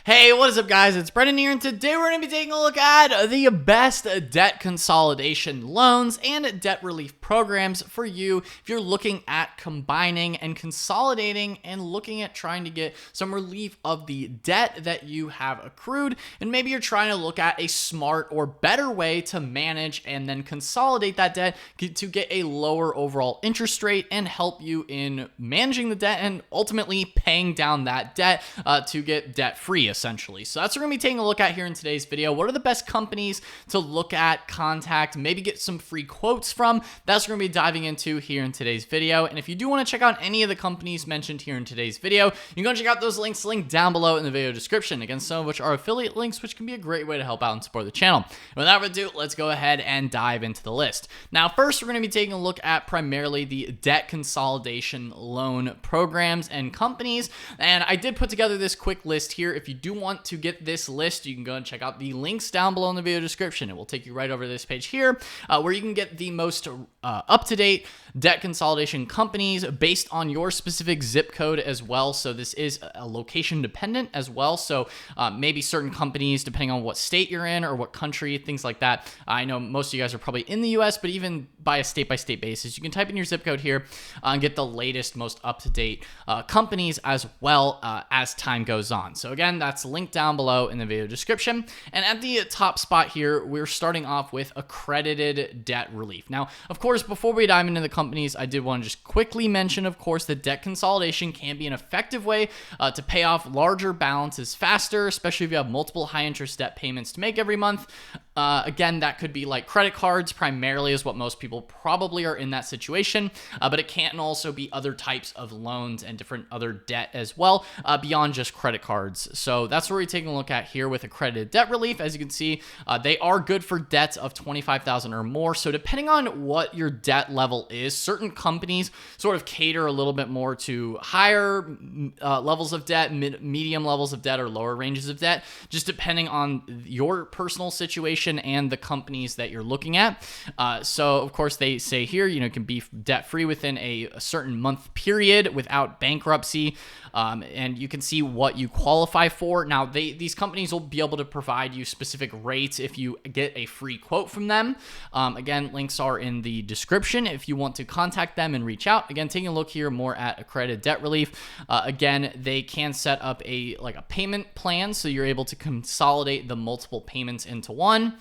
Hey, what is up, guys? It's Brendan here, and today we're going to be taking a look at the best debt consolidation loans and debt relief programs for you if you're looking at combining and consolidating and looking at trying to get some relief of the debt that you have accrued, and maybe you're trying to look at a smart or better way to manage and then consolidate that debt to get a lower overall interest rate and help you in managing the debt and ultimately paying down that debt to get debt free, essentially. So that's what we're going to be taking a look at here in today's video. What are the best companies to look at, contact, maybe get some free quotes from? That's what we're going to be diving into here in today's video. And if you do want to check out any of the companies mentioned here in today's video, you can go check out those links linked down below in the video description. Again, some of which are affiliate links, which can be a great way to help out and support the channel. And without further ado, let's go ahead and dive into the list. Now, first, we're going to be taking a look at primarily the debt consolidation loan programs and companies. And I did put together this quick list here. If you do want to get this list, you can go and check out the links down below in the video description. It will take you right over to this page here where you can get the most up-to-date debt consolidation companies based on your specific zip code as well. So this is a location dependent as well. So maybe certain companies, depending on what state you're in or what country, things like that. I know most of you guys are probably in the US, but even by a state-by-state basis, you can type in your zip code here and get the latest, most up-to-date companies as well as time goes on. So again, that's linked down below in the video description. And at the top spot here, we're starting off with accredited debt relief. Now, of course, before we dive into the companies, I did want to just quickly mention, of course, that debt consolidation can be an effective way to pay off larger balances faster, especially if you have multiple high-interest debt payments to make every month. Again, that could be like credit cards, primarily is what most people probably are in that situation, but it can also be other types of loans and different other debt as well, beyond just credit cards. So that's what we're taking a look at here with accredited debt relief. As you can see, they are good for debts of $25,000 or more. So depending on what your debt level is, certain companies sort of cater a little bit more to higher levels of debt, medium levels of debt, or lower ranges of debt, just depending on your personal situation and the companies that you're looking at. So of course they say here, you can be debt free within a certain month period without bankruptcy. And you can see what you qualify for. Now, these companies will be able to provide you specific rates if you get a free quote from them. Again, links are in the description if you want to contact them and reach out. Again, taking a look here more at accredited debt relief. Again, they can set up a payment plan, so you're able to consolidate the multiple payments into one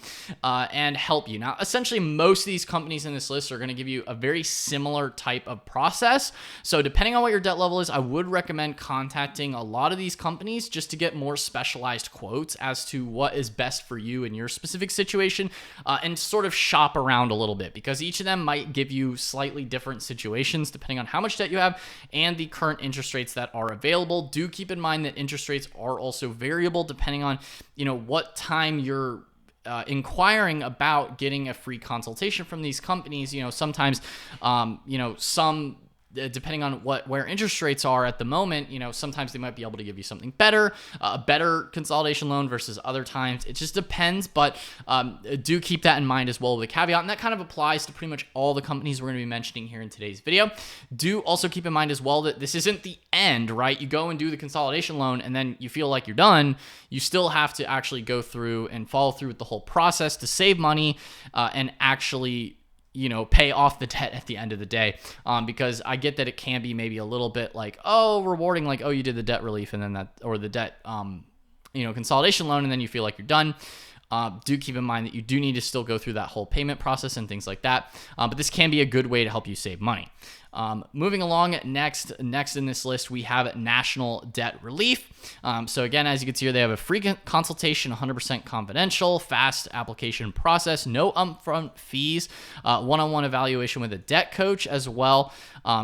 and help you. Now, essentially, most of these companies in this list are going to give you a very similar type of process. So depending on what your debt level is, I would recommend contacting a lot of these companies just to get more specialized quotes as to what is best for you in your specific situation, and sort of shop around a little bit, because each of them might give you slightly different situations depending on how much debt you have and the current interest rates that are available. Do keep in mind that interest rates are also variable depending on what time you're inquiring about getting a free consultation from these companies. Sometimes some depending on where interest rates are at the moment, sometimes they might be able to give you something better, a better consolidation loan versus other times. It just depends, but do keep that in mind as well with a caveat. And that kind of applies to pretty much all the companies we're going to be mentioning here in today's video. Do also keep in mind as well that this isn't the end, right? You go and do the consolidation loan and then you feel like you're done. You still have to actually go through and follow through with the whole process to save money and actually pay off the debt at the end of the day, because I get that it can be maybe a little bit rewarding, you did the debt relief and then or the debt, consolidation loan, and then you feel like you're done. Do keep in mind that you do need to still go through that whole payment process and things like that. But this can be a good way to help you save money. Moving along, next in this list, we have National Debt Relief. So again, as you can see here, they have a free consultation, 100% confidential, fast application process, no upfront fees, one-on-one evaluation with a debt coach as well.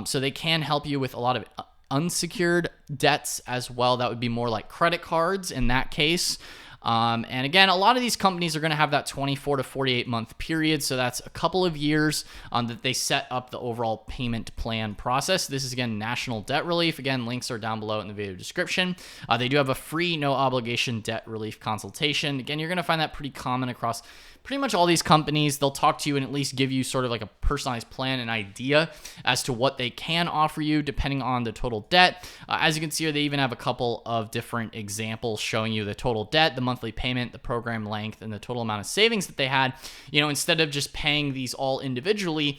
So they can help you with a lot of unsecured debts as well. That would be more like credit cards in that case. And again, a lot of these companies are going to have that 24 to 48 month period. So that's a couple of years that they set up the overall payment plan process. This is, again, National Debt Relief. Again, links are down below in the video description. They do have a free, no obligation debt relief consultation. Again, you're going to find that pretty common across pretty much all these companies. They'll talk to you and at least give you sort of like a personalized plan and idea as to what they can offer you depending on the total debt. As you can see here, they even have a couple of different examples showing you the total debt, the monthly payment, the program length, and the total amount of savings that they had. Instead of just paying these all individually,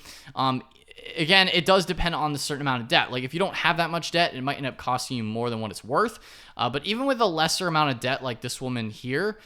again, it does depend on the certain amount of debt. Like if you don't have that much debt, it might end up costing you more than what it's worth. But even with a lesser amount of debt like this woman here,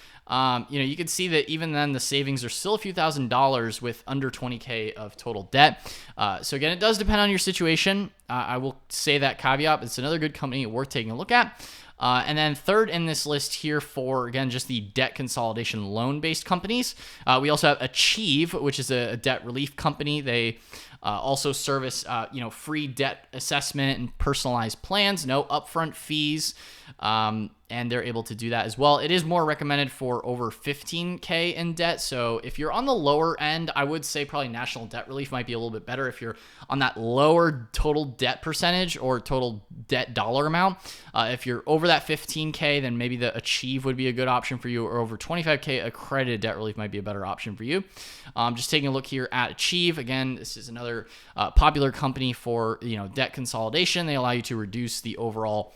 you can see that even then the savings are still a few $1,000s with under 20K of total debt. So again, it does depend on your situation. I will say that caveat. It's another good company worth taking a look at. And then third in this list here for, again, just the debt consolidation loan-based companies, we also have Achieve, which is a debt relief company. They also service, free debt assessment and personalized plans, no upfront fees, and they're able to do that as well. It is more recommended for over 15K in debt. So if you're on the lower end, I would say probably National Debt Relief might be a little bit better if you're on that lower total debt percentage or total debt dollar amount. If you're over that 15K, then maybe the Achieve would be a good option for you, or over 25K, accredited debt relief might be a better option for you. Just taking a look here at Achieve. Again, this is another popular company for debt consolidation. They allow you to reduce the overall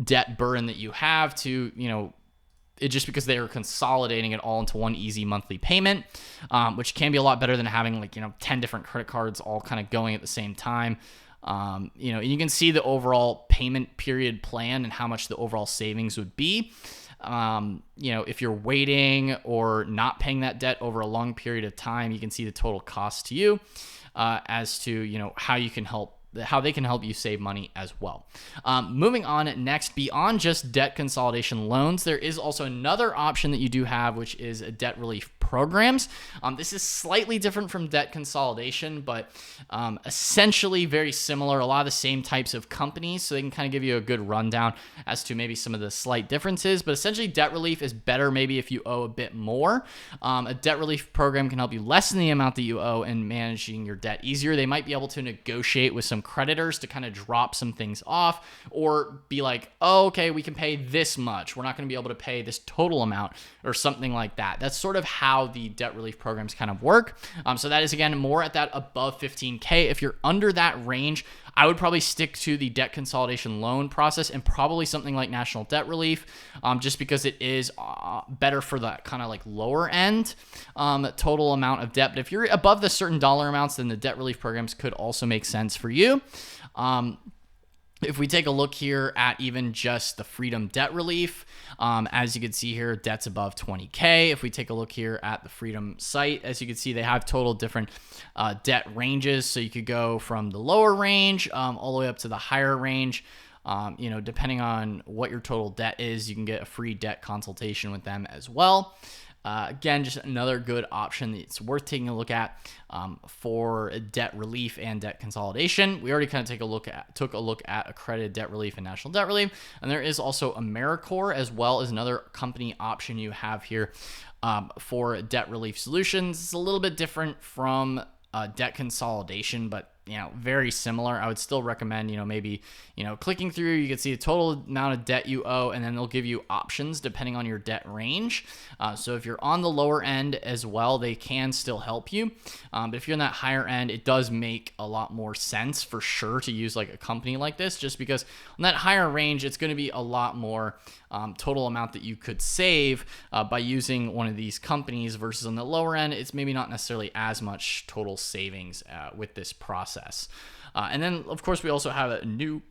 debt burden that you have to, it just because they are consolidating it all into one easy monthly payment, which can be a lot better than having 10 different credit cards all kind of going at the same time. You can see the overall payment period plan and how much the overall savings would be. If you're waiting or not paying that debt over a long period of time, you can see the total cost to you as to, how they can help you save money as well. Moving on next, beyond just debt consolidation loans, there is also another option that you do have, which is a debt relief programs. This is slightly different from debt consolidation, but essentially very similar. A lot of the same types of companies, so they can kind of give you a good rundown as to maybe some of the slight differences. But essentially, debt relief is better maybe if you owe a bit more. A debt relief program can help you lessen the amount that you owe and managing your debt easier. They might be able to negotiate with some creditors to kind of drop some things off, or be like, oh, okay, we can pay this much. We're not going to be able to pay this total amount or something like that. That's sort of how the debt relief programs kind of work. So that is, again, more at that above 15K. If you're under that range, I would probably stick to the debt consolidation loan process and probably something like National Debt Relief, just because it is better for that kind of like lower end total amount of debt. But if you're above the certain dollar amounts, then the debt relief programs could also make sense for you. If we take a look here at even just the Freedom Debt Relief, as you can see here, debt's above 20K. If we take a look here at the Freedom site, as you can see, they have total different debt ranges. So you could go from the lower range all the way up to the higher range. Depending on what your total debt is, you can get a free debt consultation with them as well. Again, just another good option that's worth taking a look at for debt relief and debt consolidation. We already kind of took a look at accredited debt relief and National Debt Relief, and there is also AmeriCorps as well as another company option you have here for debt relief solutions. It's a little bit different from debt consolidation, but very similar. I would still recommend, maybe, clicking through, you can see the total amount of debt you owe, and then they'll give you options depending on your debt range. So if you're on the lower end as well, they can still help you. But if you're in that higher end, it does make a lot more sense for sure to use like a company like this, just because on that higher range, it's going to be a lot more total amount that you could save by using one of these companies, versus on the lower end, it's maybe not necessarily as much total savings with this process. And then, of course, we also have a New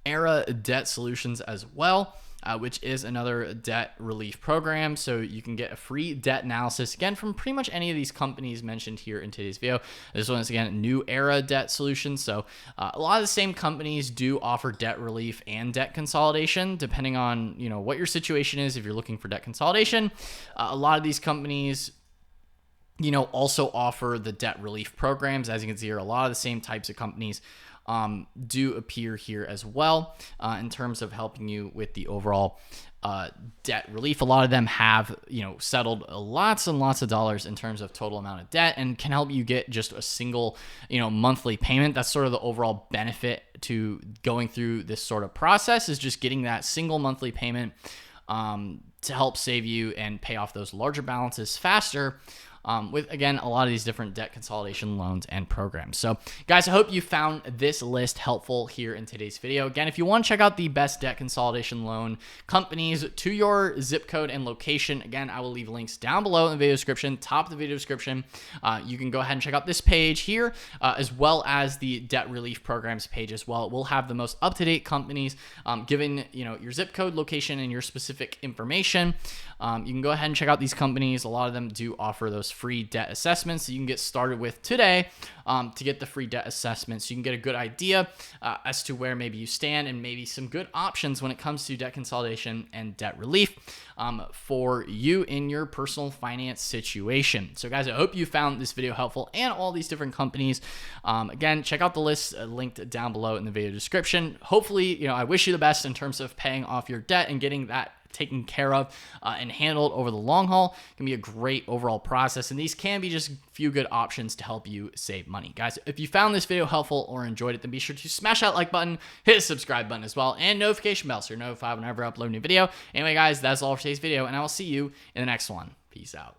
Era Debt Solutions as well, which is another debt relief program. So you can get a free debt analysis, again, from pretty much any of these companies mentioned here in today's video. This one is, again, New Era Debt Solutions. So a lot of the same companies do offer debt relief and debt consolidation, depending on, what your situation is. If you're looking for debt consolidation, a lot of these companies also offer the debt relief programs. As you can see here, a lot of the same types of companies do appear here as well in terms of helping you with the overall debt relief. A lot of them have, settled lots and lots of dollars in terms of total amount of debt and can help you get just a single, monthly payment. That's sort of the overall benefit to going through this sort of process, is just getting that single monthly payment to help save you and pay off those larger balances faster. With, again, a lot of these different debt consolidation loans and programs. So, guys, I hope you found this list helpful here in today's video. Again, if you want to check out the best debt consolidation loan companies to your zip code and location, again, I will leave links down below in the video description, top of the video description. You can go ahead and check out this page here, as well as the debt relief programs page as well. It will have the most up-to-date companies, given your zip code, location, and your specific information. You can go ahead and check out these companies. A lot of them do offer those free debt assessments that you can get started with today to get the free debt assessments. You can get a good idea as to where maybe you stand and maybe some good options when it comes to debt consolidation and debt relief for you in your personal finance situation. So, guys, I hope you found this video helpful and all these different companies. Again, check out the list linked down below in the video description. Hopefully, I wish you the best in terms of paying off your debt and getting that taken care of and handled over the long haul. It can be a great overall process, and these can be just a few good options to help you save money. Guys, if you found this video helpful or enjoyed it, then be sure to smash that like button, hit the subscribe button as well, and notification bell so you're notified whenever I upload a new video. Anyway, guys, that's all for today's video, and I will see you in the next one. Peace out.